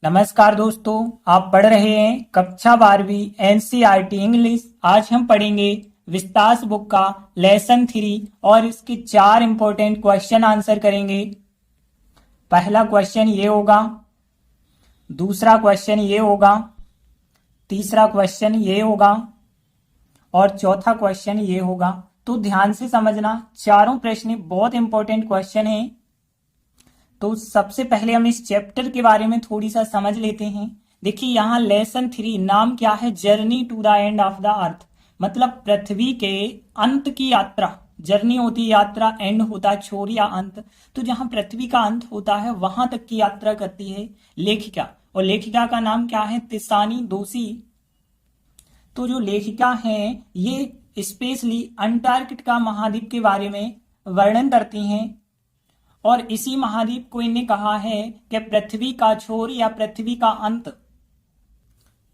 नमस्कार दोस्तों, आप पढ़ रहे हैं कक्षा 12वीं एनसीईआरटी इंग्लिश। आज हम पढ़ेंगे विस्तास बुक का लेसन 3 और इसके 4 इंपॉर्टेंट क्वेश्चन आंसर करेंगे। पहला क्वेश्चन ये होगा, दूसरा क्वेश्चन ये होगा, तीसरा क्वेश्चन ये होगा और चौथा क्वेश्चन ये होगा। तो ध्यान से समझना, चारों प्रश्न बहुत इंपॉर्टेंट क्वेश्चन हैं। तो सबसे पहले हम इस चैप्टर के बारे में थोड़ी सा समझ लेते हैं। देखिए यहाँ लेसन 3 नाम क्या है, journey to the end of the earth, मतलब पृथ्वी के अंत की यात्रा। जर्नी होती है यात्रा, एंड होता है छोर या अंत। तो जहां पृथ्वी का अंत होता है वहां तक की यात्रा करती है लेखिका, और लेखिका का नाम क्या है, तिसानी दोषी। तो जो लेखिका हैं ये स्पेशली अंटार्कटिका महाद्वीप के बारे में वर्णन करती हैं, और इसी महाद्वीप को इन्हें कहा है कि पृथ्वी का छोर या पृथ्वी का अंत।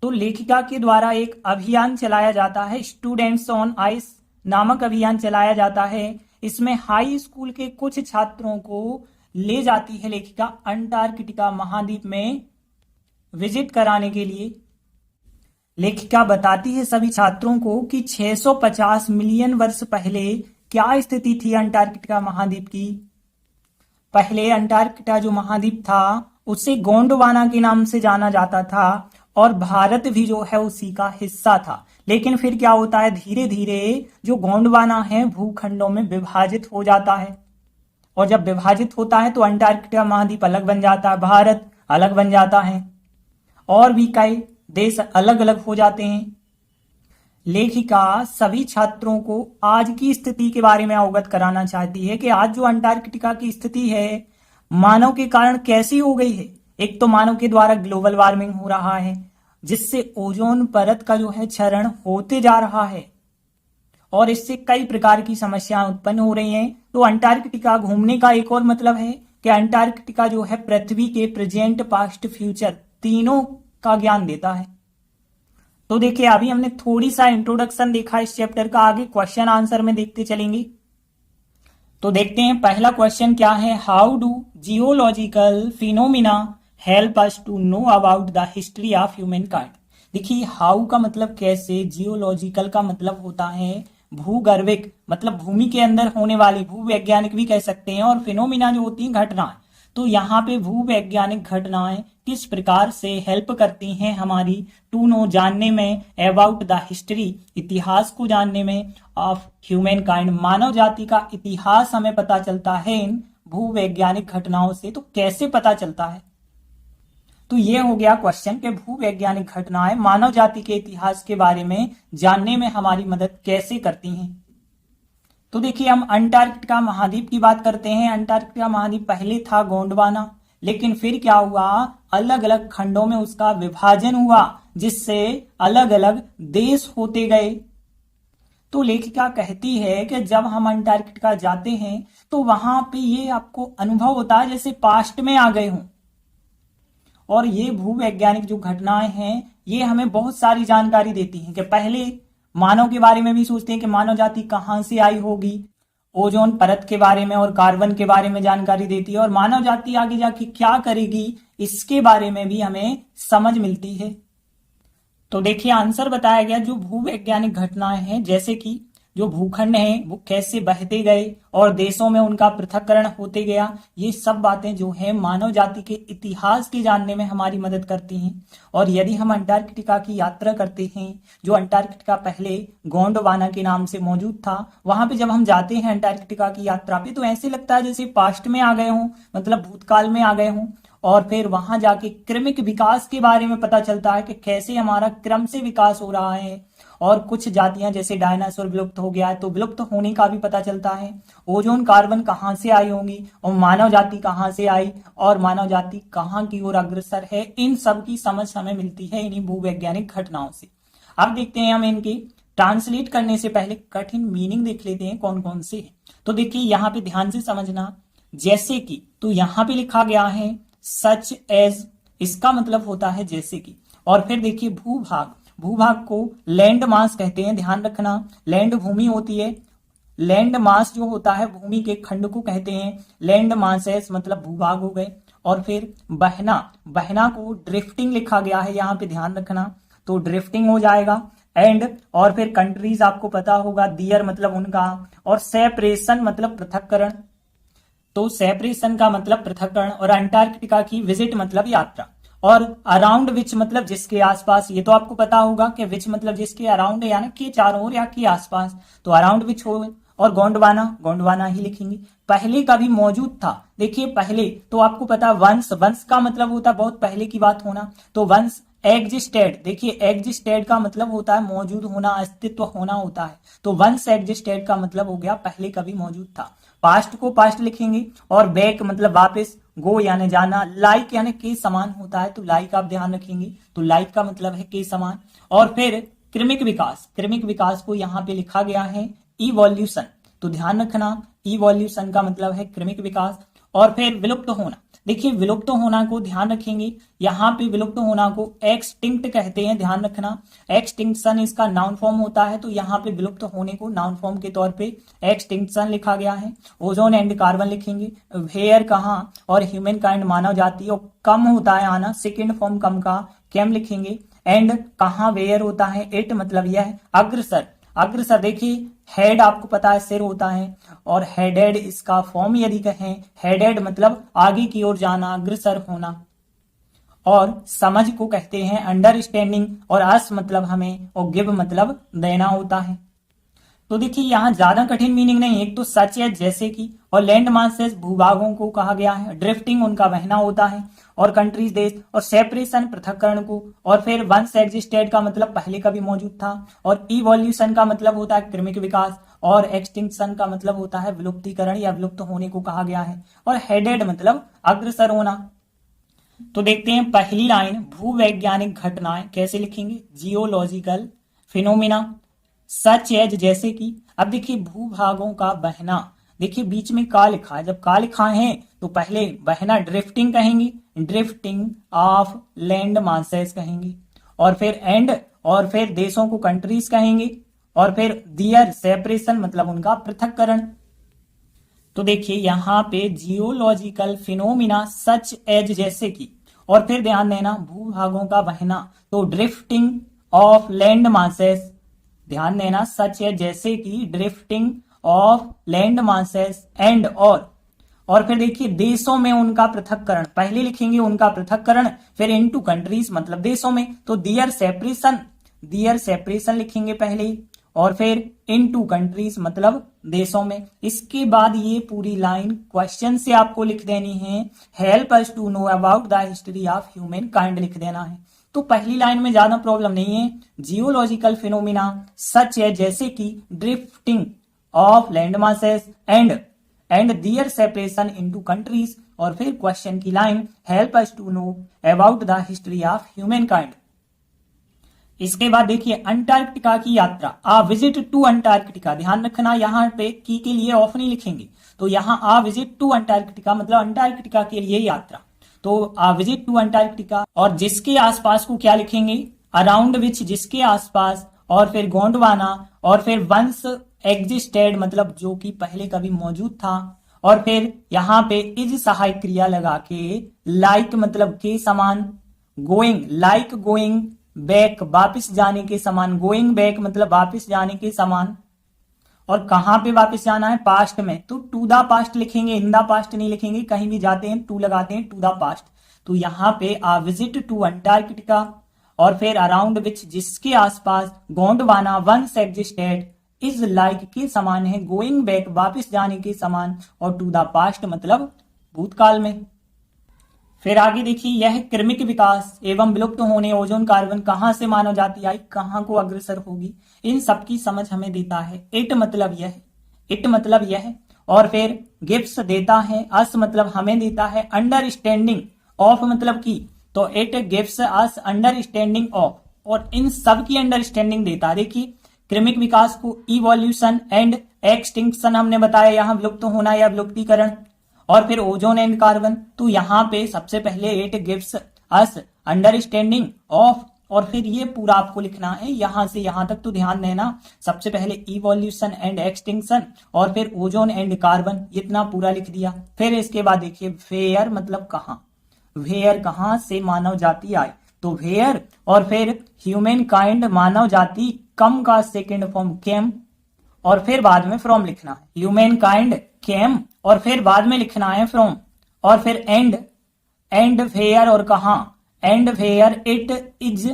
तो लेखिका के द्वारा एक अभियान चलाया जाता है, स्टूडेंट्स ऑन आइस नामक अभियान चलाया जाता है। इसमें हाई स्कूल के कुछ छात्रों को ले जाती है लेखिका अंटार्कटिका महाद्वीप में विजिट कराने के लिए। लेखिका बताती है सभी छात्रों को कि 650 मिलियन वर्ष पहले क्या स्थिति थी अंटार्कटिका महाद्वीप की। पहले अंटार्कटिका जो महाद्वीप था उसे गोंडवाना के नाम से जाना जाता था, और भारत भी जो है उसी का हिस्सा था। लेकिन फिर क्या होता है, धीरे धीरे जो गोंडवाना है भूखंडों में विभाजित हो जाता है, और जब विभाजित होता है तो अंटार्कटिका महाद्वीप अलग बन जाता है, भारत अलग बन जाता है, और भी कई देश अलग अलग हो जाते हैं। लेखिका सभी छात्रों को आज की स्थिति के बारे में अवगत कराना चाहती है कि आज जो अंटार्कटिका की स्थिति है मानव के कारण कैसी हो गई है। एक तो मानव के द्वारा ग्लोबल वार्मिंग हो रहा है, जिससे ओजोन परत का जो है क्षरण होते जा रहा है, और इससे कई प्रकार की समस्याएं उत्पन्न हो रही हैं। तो अंटार्कटिका घूमने का एक और मतलब है कि अंटार्कटिका जो है पृथ्वी के प्रेजेंट, पास्ट, फ्यूचर तीनों का ज्ञान देता है। तो देखिए अभी हमने थोड़ी सा इंट्रोडक्शन देखा इस चैप्टर का, आगे क्वेश्चन आंसर में देखते चलेंगे। तो देखते हैं पहला क्वेश्चन क्या है, how do geological phenomena help us to know about the history of humankind. देखिए हाउ का मतलब कैसे, जियोलॉजिकल का मतलब होता है भूगर्भिक, मतलब भूमि के अंदर होने वाली, भूवैज्ञानिक भी कह सकते हैं, और फिनोमिना जो होती है घटनाएं। तो यहाँ पे भूवैज्ञानिक घटनाएं किस प्रकार से हेल्प करती हैं हमारी टू नो जानने में, अबाउट द हिस्ट्री इतिहास को जानने में, ऑफ ह्यूमन काइंड मानव जाति का इतिहास हमें पता चलता है इन भूवैज्ञानिक घटनाओं से। तो कैसे पता चलता है, तो ये हो गया क्वेश्चन कि भूवैज्ञानिक घटनाएं मानव जाति के इतिहास के बारे में जानने में हमारी मदद कैसे करती हैं। तो देखिए हम अंटार्कटिका महाद्वीप की बात करते हैं। अंटार्कटिका महाद्वीप पहले था गोंडवाना, लेकिन फिर क्या हुआ, अलग अलग खंडों में उसका विभाजन हुआ, जिससे अलग अलग देश होते गए। तो लेखिका कहती है कि जब हम अंटार्कटिका जाते हैं तो वहां पे ये आपको अनुभव होता है जैसे पास्ट में आ गए हों, और ये भूवैज्ञानिक जो घटनाएं हैं ये हमें बहुत सारी जानकारी देती हैं कि पहले मानव के बारे में भी सोचते हैं कि मानव जाति कहां से आई होगी, ओजोन परत के बारे में और कार्बन के बारे में जानकारी देती है, और मानव जाति आगे जाके क्या करेगी इसके बारे में भी हमें समझ मिलती है। तो देखिए आंसर बताया गया, जो भूवैज्ञानिक घटनाएं हैं जैसे कि जो भूखंड हैं वो कैसे बहते गए और देशों में उनका पृथक्करण होते गया, ये सब बातें जो है मानव जाति के इतिहास के जानने में हमारी मदद करती हैं। और यदि हम अंटार्कटिका की यात्रा करते हैं, जो अंटार्कटिका पहले गोंडवाना के नाम से मौजूद था, वहां पे जब हम जाते हैं अंटार्कटिका की यात्रा पे तो ऐसे लगता है जैसे पास्ट में आ गए हों, मतलब भूतकाल में आ गए हों। और फिर वहां जाके क्रमिक विकास के बारे में पता चलता है कि कैसे हमारा क्रम से विकास हो रहा है, और कुछ जातियां जैसे डायनासोर विलुप्त हो गया है तो विलुप्त होने का भी पता चलता है। ओजोन कार्बन कहां से आई होंगी, और मानव जाति कहां से आई, और मानव जाति कहां की ओर अग्रसर है, इन सब की समझ हमें मिलती है इन्हीं भूवैज्ञानिक घटनाओं से। अब देखते हैं हम इनके ट्रांसलेट करने से पहले कठिन मीनिंग देख लेते हैं कौन कौन से हैं। तो देखिए यहाँ पे ध्यान से समझना, जैसे कि, तो यहाँ पे लिखा गया है सच एज, इसका मतलब होता है जैसे कि। और फिर देखिए भूभाग, भूभाग को लैंड मास कहते हैं, ध्यान रखना। लैंड भूमि होती है, लैंड मास जो होता है भूमि के खंड को कहते हैं, लैंड मासेस मतलब भूभाग हो गए। और फिर बहना, बहना को ड्रिफ्टिंग लिखा गया है, यहाँ पे ध्यान रखना, तो ड्रिफ्टिंग हो जाएगा। एंड और फिर कंट्रीज आपको पता होगा, दियर मतलब उनका, और सेपरेशन मतलब पृथक्करण, तो सेपरेशन का मतलब पृथक्करण, और अंटार्कटिका की विजिट मतलब यात्रा, और अराउंड विच मतलब जिसके आसपास, ये तो आपको पता होगा कि विच मतलब जिसके अराउंड, यानी कि चारों ओर या के आसपास, तो अराउंड विच हो। और गोंडवाना, गोंडवाना ही लिखेंगे। पहले का भी मौजूद था, देखिए पहले तो आपको पता, वंश, वंश का मतलब होता है बहुत पहले की बात होना, तो वंश एग्जिस्टेड, देखिए एग्जिस्टेड का मतलब होता है मौजूद होना, अस्तित्व होना होता है, तो वंस एग्जिस्टेड का मतलब हो गया पहले कभी मौजूद था। पास्ट को पास्ट लिखेंगे, और बैक मतलब वापस, गो यानी जाना, लाइक यानी के समान होता है, तो लाइक आप ध्यान रखेंगे, तो लाइक का मतलब है के समान। और फिर क्रमिक विकास, क्रमिक विकास को यहाँ पे लिखा गया है इवोल्यूशन, तो ध्यान रखना इवोल्यूशन का मतलब है क्रमिक विकास। और फिर विलुप्त होना, देखिए विलुप्त होना को ध्यान रखेंगे, यहाँ पे विलुप्त होना को एक्सटिंक्ट कहते हैं, ध्यान रखना, एक्सटिंक्शन इसका नाउन फॉर्म होता है, तो यहाँ पे विलुप्त होने को नाउन फॉर्म के तौर पे एक्सटिंक्शन लिखा गया है। ओजोन एंड कार्बन लिखेंगे, वेयर कहाँ, और ह्यूमन काइंड मानव जाति, और कम होता है आना, सेकेंड फॉर्म कम का केम लिखेंगे। एंड कहाँ वेयर होता है, इट मतलब यह, अग्रसर, अग्रसर देखिए हेड आपको पता है सिर होता है, और हेडेड इसका फॉर्म यदि कहें, हेडेड मतलब आगे की ओर जाना, अग्रसर होना। और समझ को कहते हैं अंडरस्टैंडिंग, और अस मतलब हमें, और गिव मतलब देना होता है। तो देखिए यहाँ ज्यादा कठिन मीनिंग नहीं, एक तो सच है जैसे कि, और लैंड मासेस भूभागों को कहा गया है, ड्रिफ्टिंग उनका बहना होता है, और कंट्रीज देश, और सेपरेशन पृथक्करण को, और फिर वंस एग्जिस्टेड का मतलब पहले कभी मौजूद था, और इवोल्यूशन का मतलब होता है क्रमिक विकास, और एक्सटिंक्शन का मतलब होता है विलुप्तीकरण या विलुप्त होने को कहा गया है, और हेडेड मतलब अग्रसर होना। तो देखते हैं पहली लाइन, भूवैज्ञानिक घटनाएं कैसे लिखेंगे, जियोलॉजिकल फिनोमिना सच एज जैसे कि। अब देखिए भूभागों का बहना, देखिए बीच में का लिखा है, जब का लिखा है तो पहले बहना ड्रिफ्टिंग कहेंगे, ड्रिफ्टिंग ऑफ लैंड मासेस कहेंगे, और फिर एंड, और फिर देशों को कंट्रीज कहेंगे, और फिर दियर सेपरेशन मतलब उनका पृथक्करण। तो देखिए यहाँ पे जियोलॉजिकल फिनोमिना सच एज जैसे कि, और फिर ध्यान देना भूभागों का बहना, तो ड्रिफ्टिंग ऑफ लैंड मासेस, ध्यान देना सच है जैसे कि, drifting of land masses, and और फिर देखिए देशों में उनका पृथक्करण, पहले लिखेंगे उनका पृथक्करण, फिर इनटू कंट्रीज मतलब देशों में, तो दियर सेपरेशन, दियर सेपरेशन लिखेंगे पहले, और फिर इनटू कंट्रीज मतलब देशों में। इसके बाद ये पूरी लाइन क्वेश्चन से आपको लिख देनी है, help us to know about the history of humankind लिख देना है। तो पहली लाइन में ज्यादा प्रॉब्लम नहीं है, जियोलॉजिकल फिनोमिना सच है जैसे कि, drifting of land masses, and their separation into countries, और फिर क्वेश्चन की line, help us to know about the history of humankind. इसके बाद देखिए अंटार्कटिका की यात्रा, आ विजिट टू अंटार्कटिका, ध्यान रखना यहाँ पे की के लिए ऑफ नहीं लिखेंगे, तो यहाँ आ विजिट टू अंटार्कटिका मतलब अंटार्कटिका के लिए यात्रा, तो आ विजिट टू अंटार्कटिका, और जिसके आसपास को क्या लिखेंगे, अराउंड विच जिसके आसपास, और फिर गोंडवाना, और फिर वंस एग्जिस्टेड मतलब जो कि पहले कभी मौजूद था, और फिर यहाँ पे इज सहायक क्रिया लगा के, लाइक मतलब के समान, गोइंग लाइक गोइंग बैक वापिस जाने के समान, गोइंग बैक मतलब वापिस जाने के समान, और कहां पे वापस जाना है, पास्ट में, तो टू द पास्ट लिखेंगे, इन द पास्ट नहीं लिखेंगे, कहीं भी जाते हैं टू लगाते हैं, टू द पास्ट। तो यहाँ पे आ विजिट टू अंटार्कटिका, और फिर अराउंड विच जिसके आसपास, Gondwana once existed, is like के समान है, गोइंग बैक वापस जाने के समान, और टू द पास्ट मतलब भूतकाल में। फिर आगे देखिए, यह क्रमिक विकास एवं विलुप्त होने ओजोन कार्बन कहां से मानव जाति आई, कहां को अग्रसर होगी, इन सब की समझ हमें देता है। इट मतलब यह, इट मतलब यह, और फिर गिव्स देता है, अस मतलब हमें देता है, अंडरस्टैंडिंग ऑफ मतलब की, तो it gives us understanding of, और इन सब की अंडरस्टैंडिंग देता है। देखिए क्रमिक विकास को इवोल्यूशन एंड एक्सटिंक्शन हमने बताया, यहाँ विलुप्त होना या विलुप्तीकरण, और फिर ओजोन एंड कार्बन, तो यहाँ पे सबसे पहले it gives us understanding of, और फिर ये पूरा आपको लिखना है यहां से यहां तक, तो ध्यान देना सबसे पहले इवोल्यूशन एंड एक्सटिंक्शन, और फिर ओजोन एंड कार्बन, इतना पूरा लिख दिया। फिर इसके बाद देखिए वेयर मतलब कहां, वेयर कहां से मानव जाति आई, तो वेयर और फिर ह्यूमन काइंड मानव जाति कम का सेकेंड फॉर्म केम और फिर बाद में फ्रॉम लिखना है। ह्यूमन काइंड केम और फिर बाद में लिखना है फ्रॉम और फिर एंड वेयर और कहा, एंड वेयर इट इज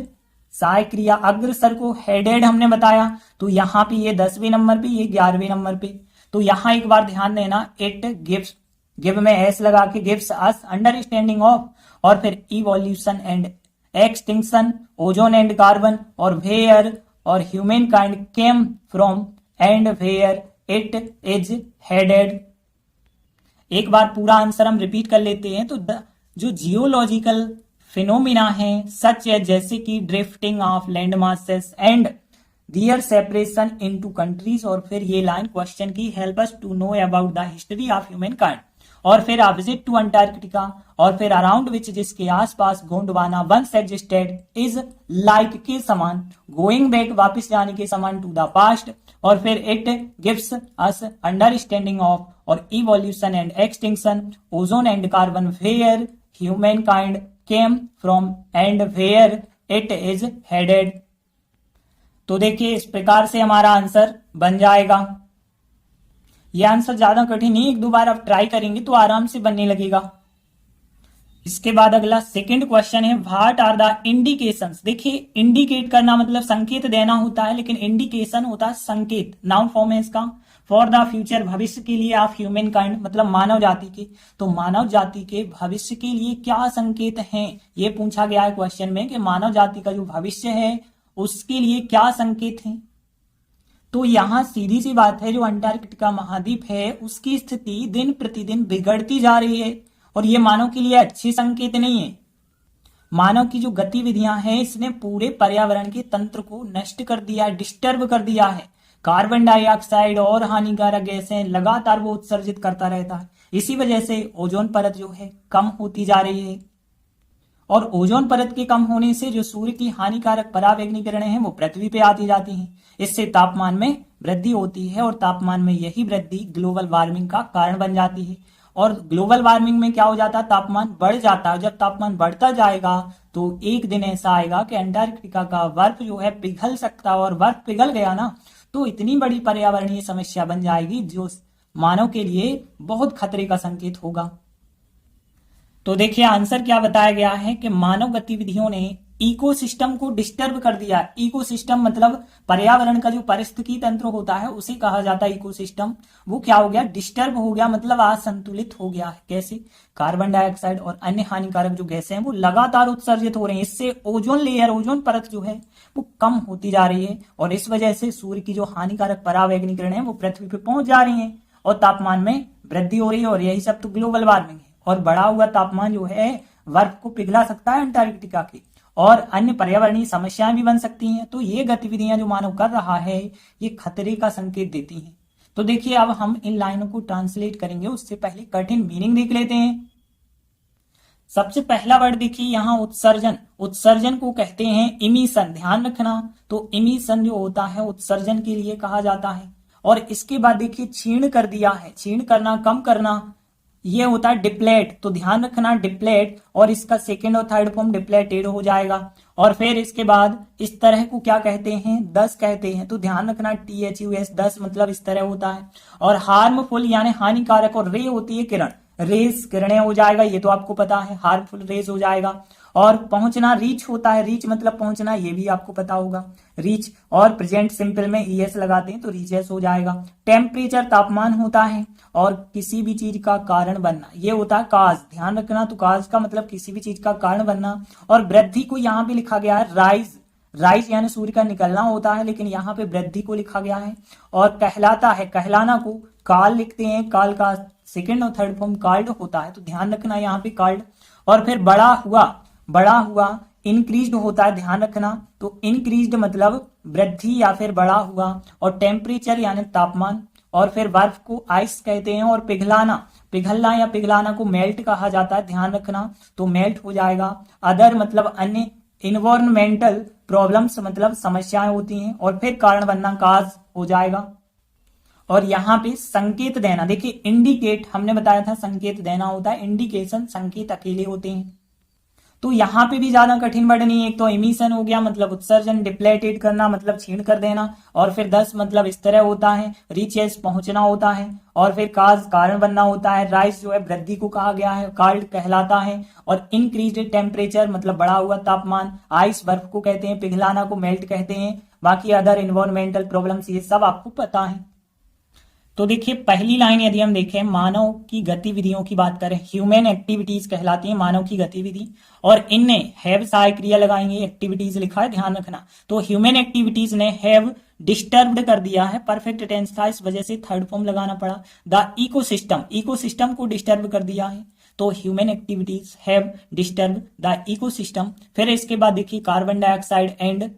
सहाय क्रिया अग्रसर को हेडेड हमने बताया, तो यहाँ पे ये 10वें नंबर पे, ये 11वें नंबर पे। तो यहाँ एक बार ध्यान देना, इट गिव्स, गिव में एस लगा के, गिव्स अस अंडरस्टैंडिंग ऑफ और फिर evolution and extinction, ozone and carbon और वेयर और humankind came from and where it is headed. एक बार पूरा आंसर हम रिपीट कर लेते हैं। तो जो जियोलॉजिकल फिनोमिना है सच है जैसे कि drifting of land masses and their separation into countries, और फिर ये लाइन क्वेश्चन की, help us to know about the history of humankind, और फिर ऑपोजिट टू अंटार्कटिका और फिर अराउंड विच जिसके आसपास Gondwana once existed is like के समान, गोइंग बैक वापस जाने के समान टू द पास्ट, और फिर it gives us understanding of our evolution and extinction, ozone and carbon, where humankind came from and where it is headed. तो देखिए इस प्रकार से हमारा आंसर बन जाएगा। यह आंसर ज्यादा कठिन नहीं, एक दो बार आप ट्राई करेंगे तो आराम से बनने लगेगा। इसके बाद अगला सेकंड क्वेश्चन है, व्हाट आर द इंडिकेशंस। देखिए इंडिकेट करना मतलब संकेत देना होता है, लेकिन इंडिकेशन होता है संकेत, नाउन फॉर्म है इसका। फॉर द फ्यूचर भविष्य के लिए, ऑफ ह्यूमन काइंड मतलब मानव जाति के, तो मानव जाति के भविष्य के लिए क्या संकेत हैं, ये पूछा गया है क्वेश्चन में कि मानव जाति का जो भविष्य है उसके लिए क्या संकेत हैं। तो यहां सीधी सी बात है, जो अंटार्कटिका महाद्वीप है उसकी स्थिति दिन प्रतिदिन बिगड़ती जा रही है और ये मानव के लिए अच्छे संकेत नहीं है। मानव की जो गतिविधियां हैं इसने पूरे पर्यावरण के तंत्र को नष्ट कर दिया है, डिस्टर्ब कर दिया है। कार्बन डाइऑक्साइड और हानिकारक गैसें लगातार वो उत्सर्जित करता रहता है। इसी वजह से ओजोन परत जो है कम होती जा रही है, और ओजोन परत के कम होने से जो सूर्य की हानिकारक परावैंगनी किरणें हैं वो पृथ्वी पे आती जाती हैं। इससे तापमान में वृद्धि होती है और तापमान में यही वृद्धि ग्लोबल वार्मिंग का कारण बन जाती है। और ग्लोबल वार्मिंग में क्या हो जाता है, तापमान बढ़ जाता है। जब तापमान बढ़ता जाएगा तो एक दिन ऐसा आएगा कि अंटार्कटिका का बर्फ जो है पिघल सकता है, और बर्फ पिघल गया ना तो इतनी बड़ी पर्यावरणीय समस्या बन जाएगी जो मानव के लिए बहुत खतरे का संकेत होगा। तो देखिए आंसर क्या बताया गया है कि मानव गतिविधियों ने इकोसिस्टम को डिस्टर्ब कर दिया। इकोसिस्टम मतलब पर्यावरण का जो पारिस्थितिकी तंत्र होता है उसे कहा जाता है इकोसिस्टम। वो क्या हो गया, डिस्टर्ब हो गया, मतलब असंतुलित हो गया है। कैसे, कार्बन डाइऑक्साइड और अन्य हानिकारक जो गैसें हैं वो लगातार उत्सर्जित हो रही हैं। इससे ओजोन लेयर, ओजोन परत जो है वो कम होती जा रही है, और इस वजह से सूर्य की जो हानिकारक परावैंगनी किरणें हैं वो पृथ्वी पे पहुंच जा रही हैं और तापमान में वृद्धि हो रही है। और यही सब तो ग्लोबल वार्मिंग है। और बढ़ा हुआ तापमान जो है बर्फ को पिघला सकता है अंटार्कटिका की, और अन्य पर्यावरणीय समस्याएं भी बन सकती हैं। तो ये गतिविधियां जो मानव कर रहा है ये खतरे का संकेत देती हैं। तो देखिए अब हम इन लाइनों को ट्रांसलेट करेंगे, उससे पहले कठिन मीनिंग देख लेते हैं। सबसे पहला वर्ड देखिए यहाँ उत्सर्जन। उत्सर्जन को कहते हैं इमिशन, ध्यान रखना। तो इमिशन जो होता है उत्सर्जन के लिए कहा जाता है। और इसके बाद देखिए क्षीण कर दिया है, क्षीण करना, कम करना, ये होता है डिप्लेट। तो ध्यान रखना डिप्लेट, और इसका सेकेंड और थर्ड फॉर्म डिप्लेटेड हो जाएगा। और फिर इसके बाद इस तरह को क्या कहते हैं, दस कहते हैं। तो ध्यान रखना THUS, दस मतलब इस तरह होता है। और हार्मफुल यानी हानिकारक, और रे होती है किरण, रेस किरणें हो जाएगा, ये तो आपको पता है, हार्मफुल रेस हो जाएगा। और पहुंचना रीच होता है, रीच मतलब पहुंचना, ये भी आपको पता होगा, रीच। और प्रेजेंट सिंपल में ES लगाते हैं तो रीचेस हो जाएगा। टेम्परेचर तापमान होता है, और किसी भी चीज का कारण बनना ये होता है काज, ध्यान रखना। तो काज का मतलब किसी भी चीज का कारण बनना। और वृद्धि को यहाँ पे लिखा गया है राइज, राइज यानी सूर्य का निकलना होता है, लेकिन यहाँ पे वृद्धि को लिखा गया है। और कहलाता है, कहलाना को काल लिखते हैं, काल का सेकेंड और थर्ड फॉर्म काल्ड होता है, तो ध्यान रखना यहाँ पे काल्ड। और फिर बड़ा हुआ, बड़ा हुआ इंक्रीज्ड होता है, ध्यान रखना। तो इंक्रीज्ड मतलब वृद्धि या फिर बड़ा हुआ। और टेम्परेचर यानी तापमान। और फिर बर्फ को आइस कहते हैं। और पिघलाना, पिघलना या पिघलाना को मेल्ट कहा जाता है, ध्यान रखना। तो मेल्ट हो जाएगा। अदर मतलब अन्य, इन्वायरमेंटल प्रॉब्लम्स मतलब समस्याएं होती हैं। और फिर कारण बनना काज हो जाएगा। और यहाँ पे संकेत देना, देखिए इंडिकेट हमने बताया था संकेत देना होता है, इंडिकेशन संकेत अकेले होते हैं। तो यहाँ पे भी ज्यादा कठिन वर्ड नहीं है। एक तो इमिशन हो गया मतलब उत्सर्जन, डिप्लेटेड करना मतलब छीण कर देना, और फिर 10 मतलब इस तरह होता है, रीचेस पहुंचना होता है, और फिर काज कारण बनना होता है, राइस जो है वृद्धि को कहा गया है, काल्ड कहलाता है, और इंक्रीज्ड टेम्परेचर मतलब बढ़ा हुआ तापमान, आइस बर्फ को कहते हैं, पिघलाना को मेल्ट कहते हैं, बाकी अदर इन्वायरमेंटल प्रॉब्लम्स ये सब आपको पता है। तो देखिए पहली लाइन यदि हम देखें, मानव की गतिविधियों की बात करें, ह्यूमन एक्टिविटीज कहलाती है मानव की गतिविधि, और इनने हैव सहायक क्रिया लगाएंगे, एक्टिविटीज लिखा है ध्यान रखना। तो ह्यूमन एक्टिविटीज ने हैव डिस्टर्ब्ड कर दिया है, परफेक्ट टेंस था इस वजह से थर्ड फॉर्म लगाना पड़ा। द इकोसिस्टम, इकोसिस्टम को डिस्टर्ब कर दिया है, तो human activities have disturb the ecosystem. फिर इसके बाद देखिए carbon dioxide and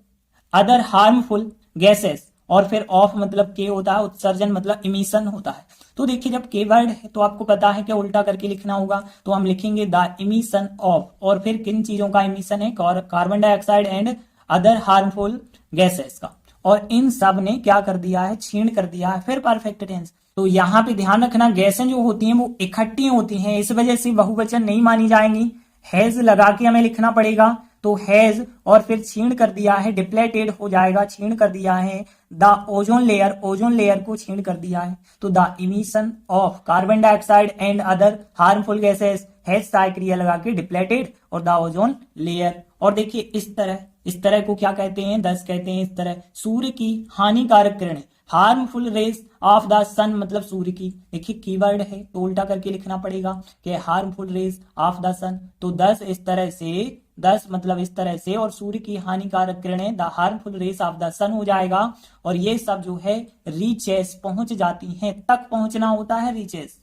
other harmful gases, और फिर ऑफ मतलब के होता है, उत्सर्जन मतलब इमिशन होता है। तो देखिए जब के वर्ड है तो आपको पता है कि उल्टा करके लिखना होगा, तो हम लिखेंगे द इमिशन ऑफ, और फिर किन चीजों का इमिशन है, carbon dioxide and other harmful gases का, और इन सब ने क्या कर दिया है, छीण कर दिया है। फिर परफेक्ट टेंस, तो यहाँ पे ध्यान रखना गैसें जो होती हैं वो इकट्ठी होती हैं, इस वजह से बहुवचन नहीं मानी जाएंगी, हैज लगा के हमें लिखना पड़ेगा। तो हैज और फिर छीण कर दिया है, डिप्लेटेड हो जाएगा, छीण कर दिया है। The ozone layer, ozone layer को छीण कर दिया है। तो the emission of carbon dioxide and other harmful gases has सहायक क्रिया लगा के डिप्लेटेड और द ओजोन लेयर। और देखिए इस तरह को क्या कहते हैं, 10 कहते हैं इस तरह, सूर्य की हानिकारक किरणें, हार्मफुल रेज ऑफ द सन मतलब सूर्य की, देखिए कीवर्ड है तो उल्टा करके लिखना पड़ेगा कि हार्मफुल रेज ऑफ द सन। तो 10 इस तरह से, 10 मतलब इस तरह से, और सूर्य की हानिकारक किरणें the harmful rays of the sun हो जाएगा। और ये सब जो है रीचेस पहुंच जाती हैं, तक पहुंचना होता है रीचेस,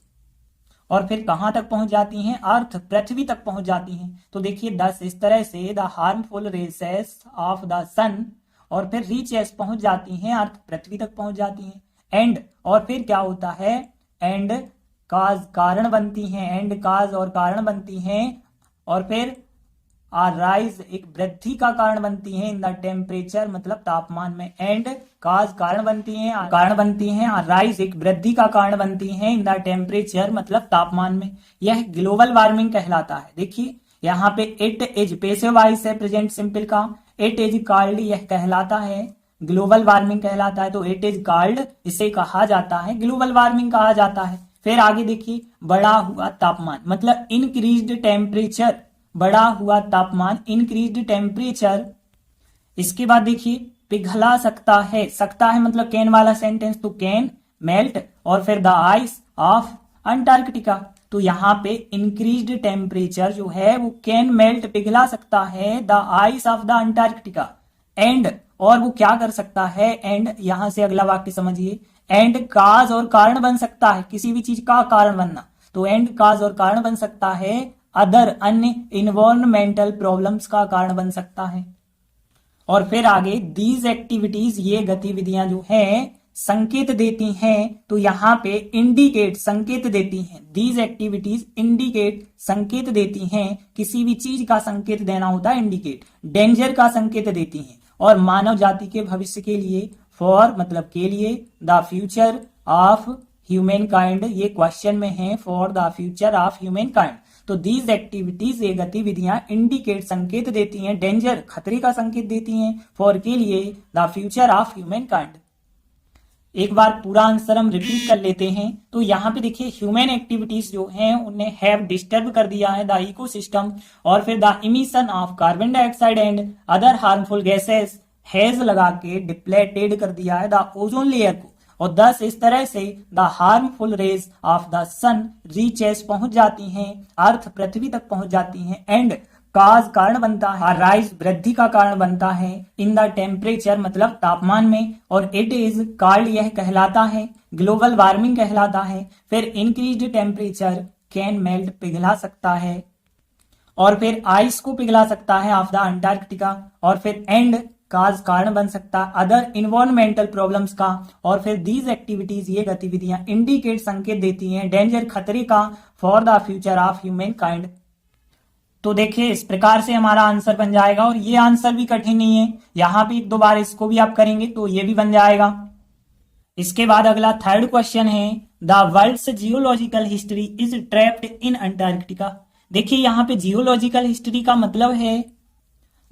और फिर कहां तक पहुंच जाती हैं, अर्थ पृथ्वी तक पहुंच जाती हैं। तो देखिए 10 इस तरह से the harmful rays of the sun, और फिर रीचेस पहुंच जाती हैं, अर्थ पृथ्वी तक पहुंच जाती हैं। एंड और फिर क्या होता है, एंड काज कारण बनती हैं, एंड काज और कारण बनती हैं, और फिर राइज एक वृद्धि का कारण बनती है इन द टेम्परेचर मतलब तापमान में। एंड काज कारण बनती हैं, राइज एक वृद्धि का कारण बनती हैं इन द टेम्परेचर मतलब तापमान में। यह ग्लोबल वार्मिंग कहलाता है। देखिए यहाँ पे इट इज पैसिव वॉइस है प्रेजेंट सिंपल का, इट इज कॉल्ड यह कहलाता है, ग्लोबल वार्मिंग कहलाता है, तो इट इज कॉल्ड इसे कहा जाता है, ग्लोबल वार्मिंग कहा जाता है। फिर आगे देखिए बढ़ा हुआ तापमान मतलब इंक्रीज्ड टेम्परेचर, बढ़ा हुआ तापमान इंक्रीज्ड टेम्परेचर। इसके बाद देखिए पिघला सकता है मतलब कैन वाला सेंटेंस, तो कैन मेल्ट, और फिर द आइस ऑफ अंटार्कटिका। तो यहाँ पे इंक्रीज्ड टेम्परेचर जो है वो कैन मेल्ट पिघला सकता है the ice of the Antarctica. And और वो क्या कर सकता है, एंड यहां से अगला वाक्य समझिए, एंड काज और कारण बन सकता है, किसी भी चीज का कारण बनना, तो एंड काज और कारण बन सकता है, अदर अन्य इन्वायरमेंटल प्रॉब्लम्स का कारण बन सकता है। और फिर आगे दीज एक्टिविटीज ये गतिविधियां जो है संकेत देती हैं, तो यहाँ पे इंडिकेट संकेत देती हैं, दीज एक्टिविटीज इंडिकेट संकेत देती हैं, किसी भी चीज का संकेत देना होता है इंडिकेट, डेंजर का संकेत देती हैं, और मानव जाति के भविष्य के लिए, फॉर मतलब के लिए, the future of human kind ये क्वेश्चन में है, for the future of human kind. तो दीज एक्टिविटीज ये गतिविधियां इंडिकेट संकेत देती हैं, डेंजर खतरे का संकेत देती हैं, फॉर के लिए, the future of human kind. एक बार पूरा आंसर हम रिपीट कर लेते हैं। तो यहाँ पे देखिए ह्यूमन एक्टिविटीज जो हैं उन्हें हैव डिस्टर्ब कर दिया है द इकोसिस्टम, और फिर the emission of carbon dioxide and other harmful gases has लगा के डिप्लेटेड कर दिया है द ओजोन लेयर को, और thus इस तरह से the harmful rays of the sun reaches पहुंच जाती हैं, अर्थ पृथ्वी तक पहुंच जाती हैं, एंड काज कारण बनता है, राइज वृद्धि का कारण बनता है, इन द टेम्परेचर मतलब तापमान में, और इट इज कॉल्ड यह कहलाता है, ग्लोबल वार्मिंग कहलाता है। फिर इंक्रीज्ड टेम्परेचर कैन मेल्ट पिघला सकता है, और फिर आइस को पिघला सकता है ऑफ द अंटार्कटिका, और फिर एंड काज कारण बन सकता है अदर इन्वायरमेंटल प्रॉब्लम्स का, और फिर दीज एक्टिविटीज ये गतिविधियां इंडिकेट संकेत देती हैं डेंजर खतरे का, for the future of human kind. तो देखिए इस प्रकार से हमारा आंसर बन जाएगा, और ये आंसर भी कठिन नहीं है, यहां भी एक दो बार इसको भी आप करेंगे तो ये भी बन जाएगा। इसके बाद अगला थर्ड क्वेश्चन है, the world's geological history is trapped in Antarctica. देखिए यहाँ पे जियोलॉजिकल हिस्ट्री का मतलब है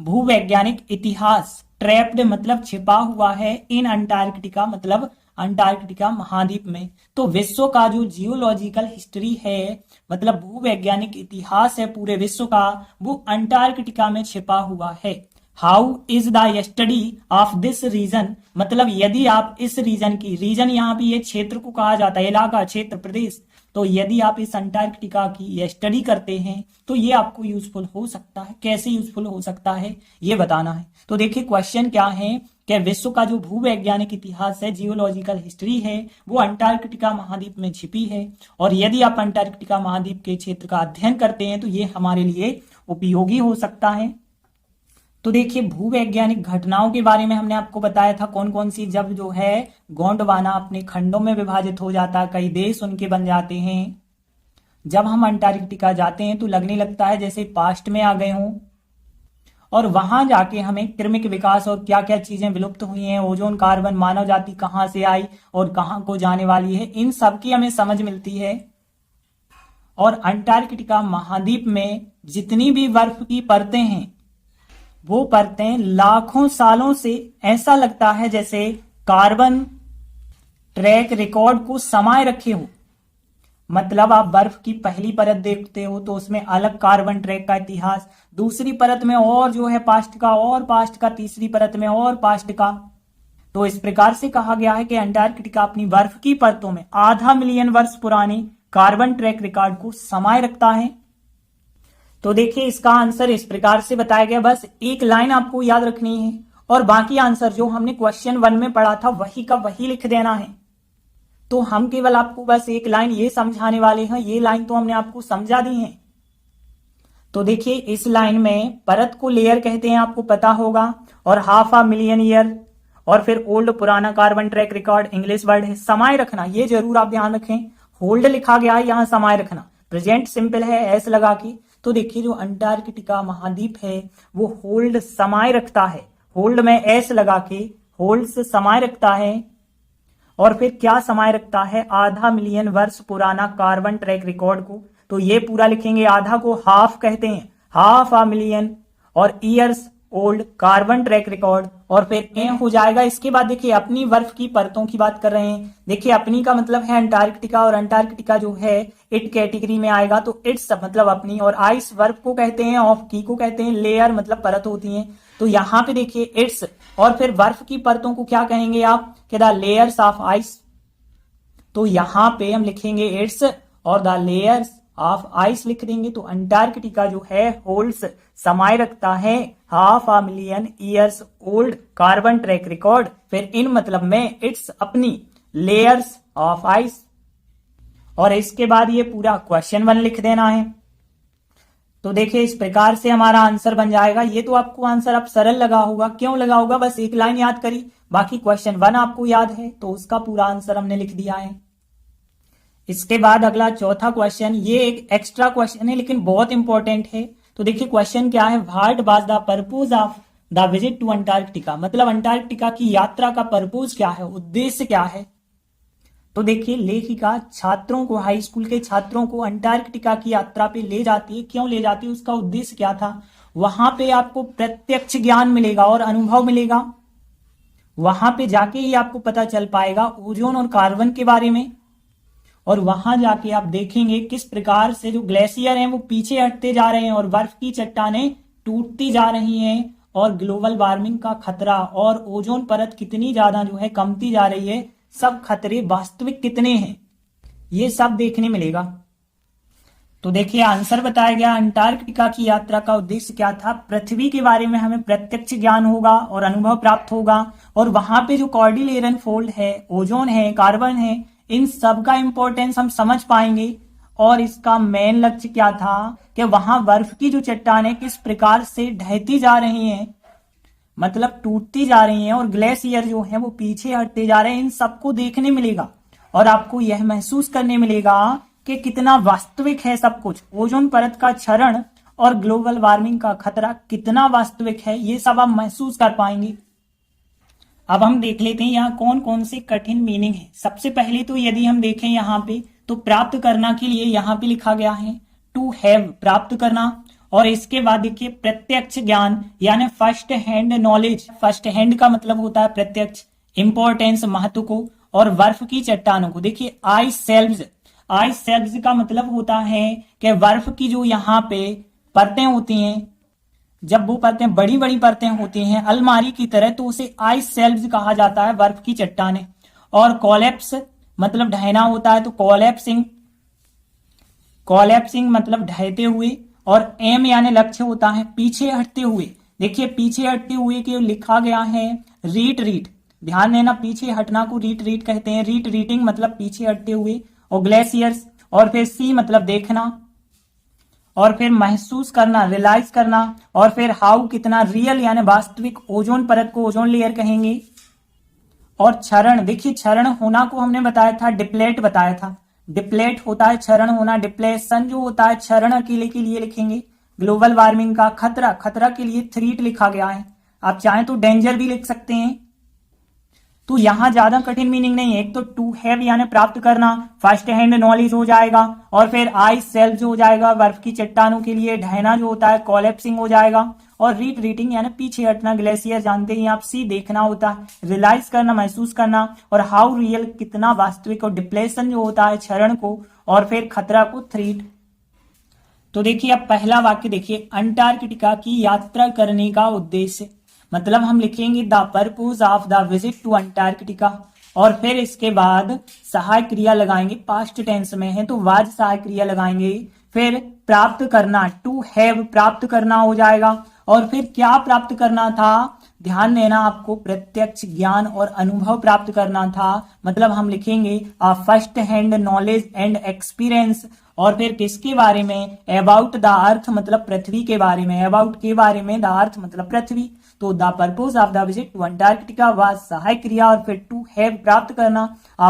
भूवैज्ञानिक इतिहास। ट्रैप्ड मतलब छिपा हुआ है, इन अंटार्कटिका मतलब अंटार्कटिका महाद्वीप में। तो विश्व का जो जियोलॉजिकल हिस्ट्री है मतलब भूवैज्ञानिक इतिहास है पूरे विश्व का, वो अंटार्कटिका में छिपा हुआ है। How is the study of this region, मतलब यदि आप इस रीजन की, रीजन यहाँ पे ये क्षेत्र को कहा जाता है, इलाका, क्षेत्र, प्रदेश, तो यदि आप इस अंटार्कटिका की स्टडी करते हैं तो ये आपको यूजफुल हो सकता है। कैसे यूजफुल हो सकता है ये बताना है। तो देखिए क्वेश्चन क्या है कि विश्व का जो भूवैज्ञानिक इतिहास है, जियोलॉजिकल हिस्ट्री है, वो अंटार्कटिका महाद्वीप में छिपी है। और यदि आप अंटार्कटिका महाद्वीप के क्षेत्र का अध्ययन करते हैं तो ये हमारे लिए उपयोगी हो सकता है। तो देखिए भूवैज्ञानिक घटनाओं के बारे में हमने आपको बताया था कौन कौन सी, जब जो है गोंडवाना अपने खंडों में विभाजित हो जाता है, कई देश उनके बन जाते हैं। जब हम अंटार्कटिका जाते हैं तो लगने लगता है जैसे पास्ट में आ गए हों, और वहां जाके हमें क्रमिक विकास और क्या क्या चीजें विलुप्त हुई हैं, ओजोन, कार्बन, मानव जाति कहाँ से आई और कहाँ को जाने वाली है, इन सब की हमें समझ मिलती है। और अंटार्कटिका महाद्वीप में जितनी भी बर्फ की परतें हैं वो परतें लाखों सालों से ऐसा लगता है जैसे कार्बन ट्रैक रिकॉर्ड को समाये रखे हो। मतलब आप बर्फ की पहली परत देखते हो तो उसमें अलग कार्बन ट्रैक का इतिहास, दूसरी परत में और जो है पास्ट का, और पास्ट का तीसरी परत में और पास्ट का। तो इस प्रकार से कहा गया है कि अंटार्कटिका अपनी बर्फ की परतों में आधा मिलियन वर्ष पुरानी कार्बन ट्रैक रिकॉर्ड को समाये रखता है। तो देखिए इसका आंसर इस प्रकार से बताया गया, बस एक लाइन आपको याद रखनी है और बाकी आंसर जो हमने क्वेश्चन 1 में पढ़ा था वही का वही लिख देना है। तो हम केवल आपको बस एक लाइन ये समझाने वाले हैं, ये लाइन तो हमने आपको समझा दी है। तो देखिए इस लाइन में परत को लेयर कहते हैं, आपको पता होगा, और हाफ आ मिलियन ईयर, और फिर ओल्ड पुराना carbon track record English word है। समाये रखना ये जरूर आप ध्यान रखें, होल्ड लिखा गया है, यहां समाये रखना, प्रेजेंट सिंपल है एस लगा के। तो देखिए जो अंटार्कटिका महाद्वीप है वो होल्ड समाये रखता है, होल्ड में एस लगा के होल्ड से समाये रखता है। और फिर क्या समाये रखता है, आधा मिलियन वर्ष पुराना कार्बन ट्रैक रिकॉर्ड को। तो ये पूरा लिखेंगे, आधा को हाफ कहते हैं, हाफ आ मिलियन, और years old carbon track record, और फिर ए हो जाएगा। इसके बाद देखिए अपनी बर्फ की परतों की बात कर रहे हैं। देखिए अपनी का मतलब है अंटार्कटिका, और अंटार्कटिका जो है इट कैटेगरी में आएगा, तो इट्स मतलब अपनी, और आइस बर्फ को कहते हैं, ऑफ की को कहते हैं, लेयर मतलब परत होती है। तो यहाँ पे देखिए इट्स, और फिर बर्फ की परतों को क्या कहेंगे आप, कि द लेयर्स ऑफ आइस। तो यहाँ पे हम लिखेंगे इट्स और द लेयर्स ऑफ आइस लिख देंगे। तो अंटार्कटिका जो है होल्ड्स समाये रखता है half a million years old carbon track record, फिर इन मतलब में इट्स अपनी लेयर्स ऑफ आइस। और इसके बाद ये पूरा क्वेश्चन 1 लिख देना है। तो देखिए इस प्रकार से हमारा आंसर बन जाएगा। ये तो आपको आंसर अब सरल लगा होगा, क्यों लगा होगा, बस एक लाइन याद करी, बाकी क्वेश्चन 1 आपको याद है तो उसका पूरा आंसर हमने लिख दिया है। इसके बाद अगला चौथा क्वेश्चन, ये एक एक्स्ट्रा क्वेश्चन है लेकिन बहुत इंपॉर्टेंट है। तो देखिए क्वेश्चन क्या है, what was the purpose of the visit to Antarctica, मतलब अंटार्कटिका की यात्रा का पर्पज क्या है, उद्देश्य क्या है। तो देखिए लेखिका छात्रों को, हाई स्कूल के छात्रों को अंटार्कटिका की यात्रा पे ले जाती है। क्यों ले जाती है, उसका उद्देश्य क्या था। वहां पे आपको प्रत्यक्ष ज्ञान मिलेगा और अनुभव मिलेगा, वहां पे जाके ही आपको पता चल पाएगा ओजोन और कार्बन के बारे में। और वहां जाके आप देखेंगे किस प्रकार से जो ग्लेशियर हैं वो पीछे हटते जा रहे हैं और बर्फ की चट्टानें टूटती जा रही हैं, और ग्लोबल वार्मिंग का खतरा और ओजोन परत कितनी ज्यादा जो है कमती जा रही है, सब खतरे वास्तविक कितने हैं, ये सब देखने मिलेगा। तो देखिए आंसर बताया गया, अंटार्कटिका की यात्रा का उद्देश्य क्या था, पृथ्वी के बारे में हमें प्रत्यक्ष ज्ञान होगा और अनुभव प्राप्त होगा, और वहां पे जो कॉर्डिलेरन फोल्ड है, ओजोन है, कार्बन है, इन सब का इंपॉर्टेंस हम समझ पाएंगे। और इसका मेन लक्ष्य क्या था कि वहां बर्फ की जो चट्टानें किस प्रकार से ढहती जा रही हैं, मतलब टूटती जा रही हैं, और ग्लेशियर जो है वो पीछे हटते जा रहे हैं, इन सबको देखने मिलेगा। और आपको यह महसूस करने मिलेगा कि कितना वास्तविक है सब कुछ, ओजोन परत का क्षरण और ग्लोबल वार्मिंग का खतरा कितना वास्तविक है, ये सब आप महसूस कर पाएंगे। अब हम देख लेते हैं यहाँ कौन कौन से कठिन मीनिंग है। सबसे पहले तो यदि हम देखें यहाँ पे, तो प्राप्त करना के लिए यहाँ पे लिखा गया है टू हैव प्राप्त करना, और इसके बाद देखिए प्रत्यक्ष ज्ञान यानी first hand knowledge. First hand का मतलब होता है प्रत्यक्ष, इंपॉर्टेंस महत्व को, और बर्फ की चट्टानों को। देखिए आई सेल्व्स का मतलब होता है कि बर्फ की जो यहाँ पे परतें होती हैं, जब वो परतें बड़ी बड़ी परतें होती हैं अलमारी की तरह, तो उसे आइस शेल्व्स कहा जाता है, बर्फ की चट्टानें। और कोलैप्स मतलब ढहना होता है, तो कोलैप्सिंग मतलब ढहते हुए, और एम यानी लक्ष्य होता है पीछे हटते हुए। देखिए पीछे हटते हुए के लिखा गया है रीट, ध्यान देना, पीछे हटना को रीट कहते हैं। रीटिंग मतलब पीछे हटते हुए, और ग्लेशियर्स, और फिर सी मतलब देखना, और फिर महसूस करना रियलाइज करना, और फिर हाउ कितना, रियल यानी वास्तविक, ओजोन परत को ओजोन लेयर कहेंगे। और क्षरण, देखिए क्षरण होना को हमने बताया था, डिप्लेट बताया था, डिप्लेट होता है क्षरण होना। डिप्लेशन जो होता है क्षरण अकेले के लिए लिखेंगे। ग्लोबल वार्मिंग का खतरा के लिए थ्रीट लिखा गया है, आप चाहें तो डेंजर भी लिख सकते हैं। तो यहां ज्यादा कठिन मीनिंग नहीं है। एक तो टू हैव यानी प्राप्त करना, फर्स्ट हैंड नॉलेज हो जाएगा, और फिर आई सेल्व्स हो जाएगा बर्फ की चट्टानों के लिए, ढहना जो होता है कोलैप्सिंग हो जाएगा, और रीटिंग यानी पीछे हटना, ग्लेशियर जानते ही आप, सी देखना होता है, रियलाइज करना महसूस करना, और हाउ रियल कितना वास्तविक, और डिप्लेशन जो होता है क्षरण को, और फिर खतरा को थ्रीट। तो देखिए अब पहला वाक्य देखिए, अंटार्कटिका की यात्रा करने का उद्देश्य, मतलब हम लिखेंगे the purpose of the visit to Antarctica, और फिर इसके बाद सहायक क्रिया लगाएंगे, पास्ट टेंस में है तो वाज सहायक क्रिया लगाएंगे। फिर प्राप्त करना, टू हैव प्राप्त करना हो जाएगा, और फिर क्या प्राप्त करना था, ध्यान देना आपको, प्रत्यक्ष ज्ञान और अनुभव प्राप्त करना था, मतलब हम लिखेंगे first hand knowledge and experience. और फिर किसके बारे में, अबाउट द अर्थ मतलब पृथ्वी के बारे में, अबाउट के बारे में, द अर्थ मतलब पृथ्वी। तो the purpose of the visit to Antarctica was सहायक क्रिया, और फिर टू हैव प्राप्त करना,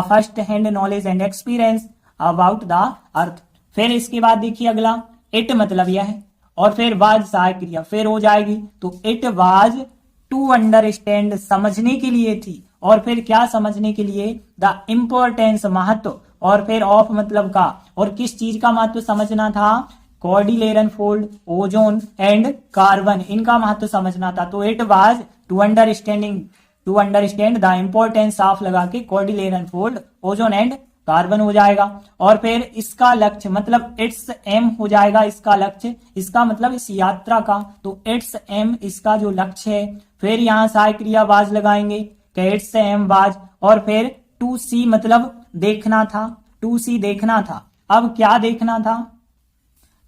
first hand knowledge and experience about the earth. फिर इसके बाद देखिए अगला, इट मतलब यह है, और फिर वाज सहायक क्रिया फिर हो जाएगी, तो इट वाज टू अंडरस्टैंड समझने के लिए थी, और फिर क्या समझने के लिए, द इम्पोर्टेंस महत्व, और फिर ऑफ मतलब का, और किस चीज का महत्व समझना था, Cordilleran fold, ozone and carbon, इनका महत्व समझना था। तो it was to understand the importance of लगा के Cordilleran fold, ozone and carbon हो जाएगा। और फिर इसका लक्ष्य मतलब इट्स एम हो जाएगा, इसका लक्ष्य, इसका मतलब इस यात्रा का, तो इट्स एम इसका जो लक्ष्य है। फिर यहाँ सहायक क्रिया वाज लगाएंगे कि इट्स एम वाज, और फिर टू सी मतलब देखना था, टू सी देखना था। अब क्या देखना था,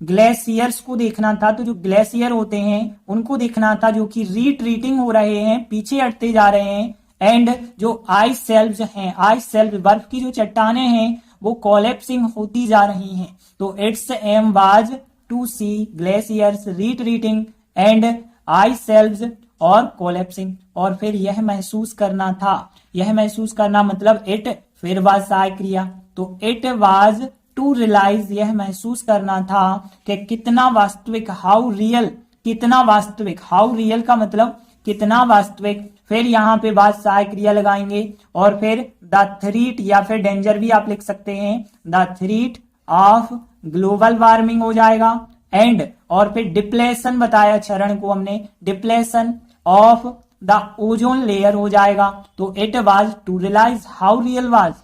ग्लेशियर्स को देखना था, तो जो ग्लेशियर होते हैं उनको देखना था जो कि रीट्रीटिंग हो रहे हैं, पीछे हटते जा रहे हैं। एंड जो आइस शेल्व्स हैं, आइस शेल्व बर्फ की जो चट्टानें हैं वो कोलैप्सिंग होती जा रही हैं। तो it's amazing to see glaciers retreating and ice shelves और कोलैप्सिंग। और फिर यह महसूस करना था, यह महसूस करना मतलब इट, फिर वाज सहायक क्रिया, तो इट वाज टू रियलाइज, यह महसूस करना था कि कितना वास्तविक, हाउ रियल, कितना वास्तविक, हाउ रियल का मतलब कितना वास्तविक। फिर यहाँ पे बाद सहायक क्रिया लगाएंगे, और फिर द थ्रीट या फिर डेंजर भी आप लिख सकते हैं, the threat of global warming हो जाएगा। एंड और फिर डिप्लेशन बताया क्षरण को हमने, depletion of the ozone layer हो जाएगा। तो it was to realize how real was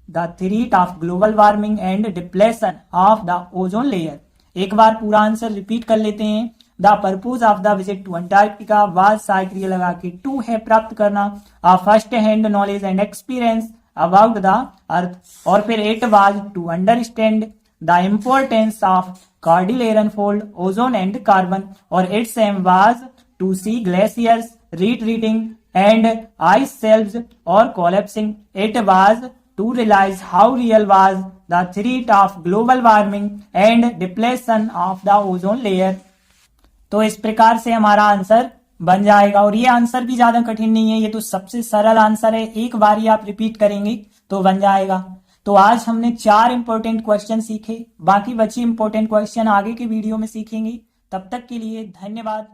the threat of global warming and depletion of the ozone layer. एक बार पूरा आंसर रिपीट कर लेते हैं। The purpose of the visit to Antarctica was सहायक क्रिया लगा के टू है प्राप्त करना, first hand knowledge and experience about the earth. और फिर it was to understand the importance of cordilleran fold, ozone and carbon. और it's amazing to see glaciers retreating and ice shelves or collapsing. It was to realize how real was the threat of global warming and depletion of the ozone layer. तो इस प्रकार से हमारा answer बन जाएगा, और ये answer भी ज्यादा कठिन नहीं है, ये तो सबसे सरल आंसर है, एक बार ही आप रिपीट करेंगे तो बन जाएगा। तो आज हमने 4 इंपॉर्टेंट क्वेश्चन सीखे, बाकी बचे इंपॉर्टेंट क्वेश्चन आगे के वीडियो में सीखेंगे। तब तक के लिए धन्यवाद।